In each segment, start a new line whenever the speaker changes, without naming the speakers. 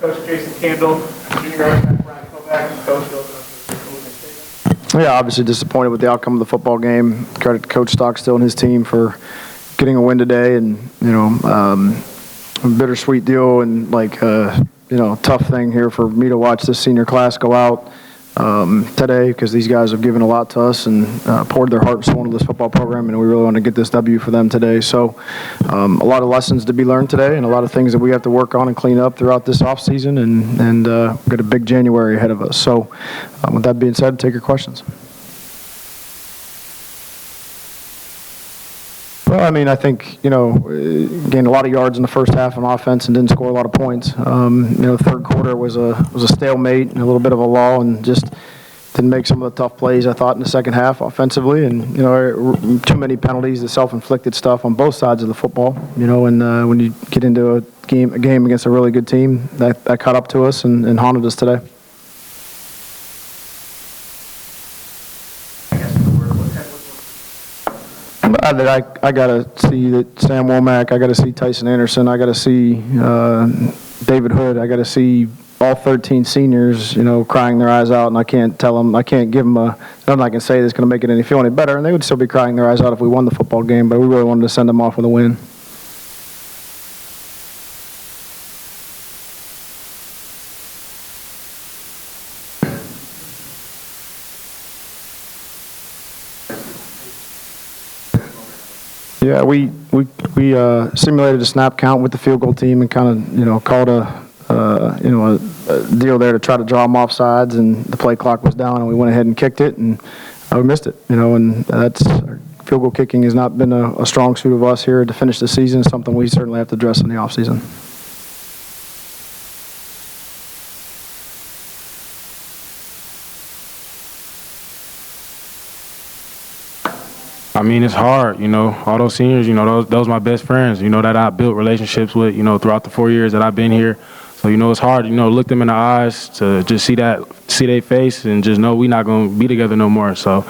Coach Jason Candle, junior quarterback Brian Kovac, Coach Bill.
Yeah, obviously disappointed with the outcome of the football game. Credit to Coach Stockstill and his team for getting a win today, and a bittersweet deal and tough thing here for me to watch this senior class go out today, because these guys have given a lot to us and poured their heart and soul into this football program, and we really want to get this W for them today. So a lot of lessons to be learned today, and a lot of things that we have to work on and clean up throughout this offseason, and we've got a big January ahead of us. So with that being said, take your questions. Well, I think, gained a lot of yards in the first half on offense and didn't score a lot of points. Third quarter was a stalemate and a little bit of a lull, and just didn't make some of the tough plays, I thought, in the second half offensively. And, too many penalties, the self-inflicted stuff on both sides of the football. And when you get into a game against a really good team, that caught up to us and haunted us today. That I got to see that Sam Womack, I got to see Tyson Anderson, I got to see David Hood, I got to see all 13 seniors, crying their eyes out, and I can't give them I'm not going to say that's going to make it feel any better, and they would still be crying their eyes out if we won the football game, but we really wanted to send them off with a win. Yeah, we simulated a snap count with the field goal team and kind of called a deal there to try to draw them off sides, and the play clock was down, and we went ahead and kicked it, and we missed it. And that's field goal kicking has not been a strong suit of us here to finish the season. It's something we certainly have to address in the off season.
It's hard, all those seniors, those my best friends, that I built relationships with, throughout the 4 years that I've been here. So, it's hard, look them in the eyes to just see their face and just know we're not going to be together no more. So,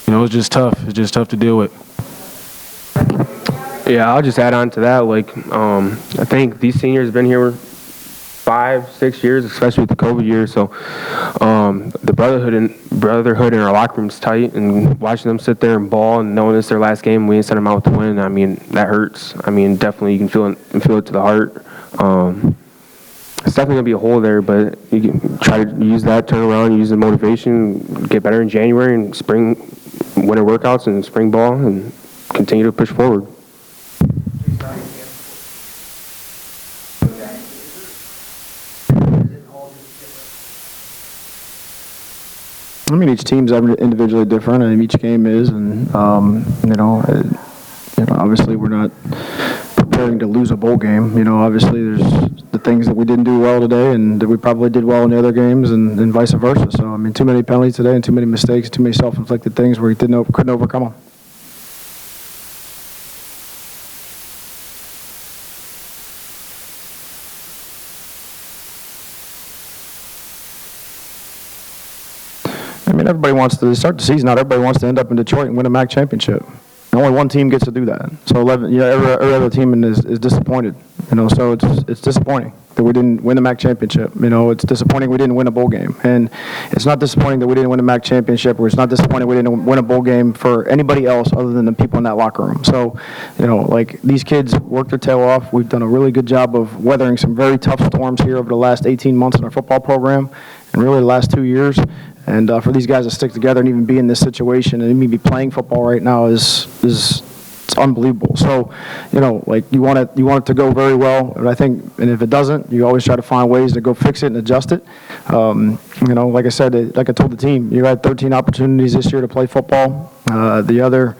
it's just tough. It's just tough to deal with.
Yeah, I'll just add on to that. I think these seniors have been here 5-6 years, especially with the COVID year. So the brotherhood in our locker room is tight, and watching them sit there and ball and knowing it's their last game, we didn't send them out to win. That hurts. Definitely you can feel it to the heart. It's definitely gonna be a hole there, but you can try to use that, turn around, use the motivation, get better in January and spring, winter workouts and spring ball, and continue to push forward.
Each team's individually different, and each game is, and obviously we're not preparing to lose a bowl game. Obviously there's the things that we didn't do well today, and that we probably did well in the other games, and vice versa. So too many penalties today, and too many mistakes, too many self-inflicted things where we couldn't overcome them. Everybody wants to start the season out. Everybody wants to end up in Detroit and win a MAC championship. Only one team gets to do that. So every other team is disappointed. So it's disappointing that we didn't win the MAC championship. It's disappointing we didn't win a bowl game, and it's not disappointing that we didn't win a MAC championship, or it's not disappointing we didn't win a bowl game for anybody else other than the people in that locker room. So, these kids worked their tail off. We've done a really good job of weathering some very tough storms here over the last 18 months in our football program, and really the last 2 years. And for these guys to stick together and even be in this situation and even be playing football right now is it's unbelievable. So, you want it to go very well, but I think, and if it doesn't, you always try to find ways to go fix it and adjust it. Like I said, like I told the team, you had 13 opportunities this year to play football. The other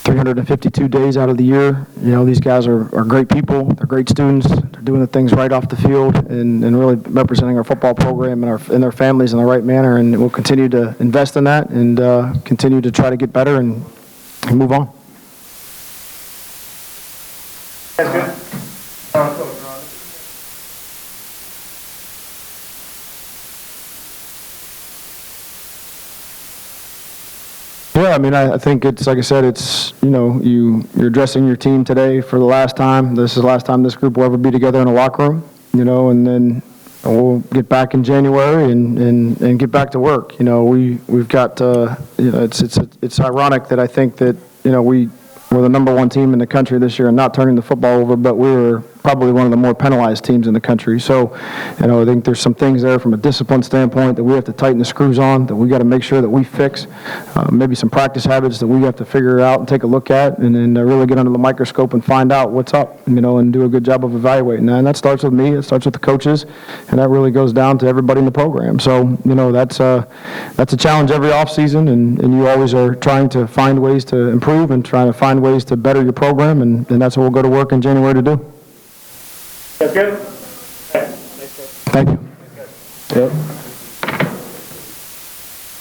352 days out of the year, these guys are great people. They're great students. They're doing the things right off the field and really representing our football program and their families in the right manner. And we'll continue to invest in that and continue to try to get better and move on.
That's good.
Yeah, I think it's, like I said, it's, you're addressing your team today for the last time. This is the last time this group will ever be together in a locker room, and then And we'll get back in January and get back to work. You know, we've got, you know, it's ironic that I think that, you know, we're the #1 team in the country this year and not turning the football over, but we were probably one of the more penalized teams in the country. So, you know, I think there's some things there from a discipline standpoint that we have to tighten the screws on, that we got to make sure that we fix. Maybe some practice habits that we have to figure out and take a look at, and then really get under the microscope and find out what's up, you know, and do a good job of evaluating that. And that starts with me, it starts with the coaches, and that really goes down to everybody in the program. So, you know, that's a challenge every offseason, and you always are trying to find ways to improve and trying to find ways to better your program, and that's what we'll go to work in January to do.
That's good?
Thank you.
Yep.